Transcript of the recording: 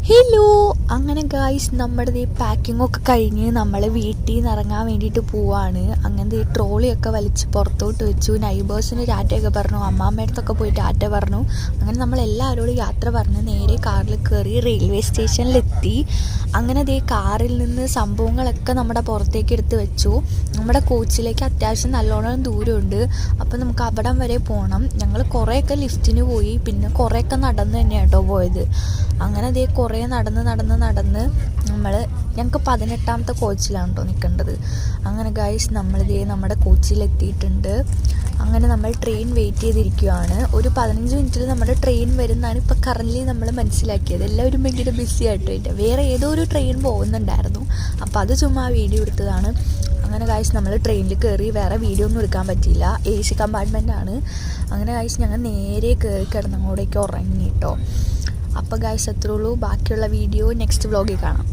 Hello, അങ്ങനെ guys നമ്മുടെ packing ഒക്കെ കഴിഞ്ഞ് നമ്മൾ വീട്ടിൽ നിന്ന് ഇറങ്ങാൻ വേണ്ടിയിട്ട് പോവാണ്. അങ്ങനത്തെ ട്രോളിയൊക്കെ വലിച്ച് പുറത്തോട്ട് വെച്ചു. നൈബേഴ്സിന് ടാറ്റയൊക്കെ പറഞ്ഞു, അമ്മാമ്മയടുത്തൊക്കെ പോയി ടാറ്റ പറഞ്ഞു. അങ്ങനെ നമ്മൾ എല്ലാവരോടും യാത്ര പറഞ്ഞ് നേരെ കാറിൽ കയറി റെയിൽവേ സ്റ്റേഷനിലെത്തി. അങ്ങനെ കാറിൽ നിന്ന് സംഭവങ്ങളൊക്കെ നമ്മുടെ പുറത്തേക്ക് എടുത്ത് വെച്ചു. നമ്മുടെ കോച്ചിലേക്ക് അത്യാവശ്യം നല്ലോണം ദൂരമുണ്ട്. അപ്പോൾ നമുക്ക് അവിടം വരെ പോകണം. ഞങ്ങൾ കുറേയൊക്കെ ലിഫ്റ്റിന് പോയി, പിന്നെ കുറേയൊക്കെ നടന്ന് തന്നെയാണ് കേട്ടോ പോയത്. അങ്ങനെ കുറേ നടന്ന് ഞങ്ങൾക്ക് 18ാമത്തെ കോച്ചിലാണ് കേട്ടോ നിൽക്കേണ്ടത്. അങ്ങനെ ഗൈസ് നമ്മുടെ കോച്ചിലെത്തിയിട്ടുണ്ട്. അങ്ങനെ നമ്മൾ ട്രെയിൻ വെയിറ്റ് ചെയ്തിരിക്കുകയാണ്. ഒരു 15 മിനിറ്റിൽ നമ്മുടെ ട്രെയിൻ വരുന്നതാണ് ഇപ്പോൾ കറൻ്റ് നമ്മൾ മനസ്സിലാക്കിയത്. എല്ലാവരും ഭയങ്കര ബിസി ആയിട്ട് വേറെ ഏതോ ഒരു ട്രെയിൻ പോകുന്നുണ്ടായിരുന്നു. അപ്പോൾ അത് ചുമ്മാ വീഡിയോ എടുത്തതാണ്. അങ്ങനെ ഗൈസ് നമ്മൾ ട്രെയിനിൽ കയറി. വേറെ വീഡിയോ ഒന്നും എടുക്കാൻ പറ്റിയില്ല, AC കമ്പാർട്ട്മെൻറ്റാണ്. അങ്ങനെ ഗൈസ് ഞങ്ങൾ നേരെ കയറി കിടന്നങ്ങോട്ടേക്ക് ഉറങ്ങി കേട്ടോ. അപ്പോൾ ഗൈസ് അത്രേ ഉള്ളൂ. ബാക്കിയുള്ള വീഡിയോ നെക്സ്റ്റ് വ്ളോഗിൽ കാണാം.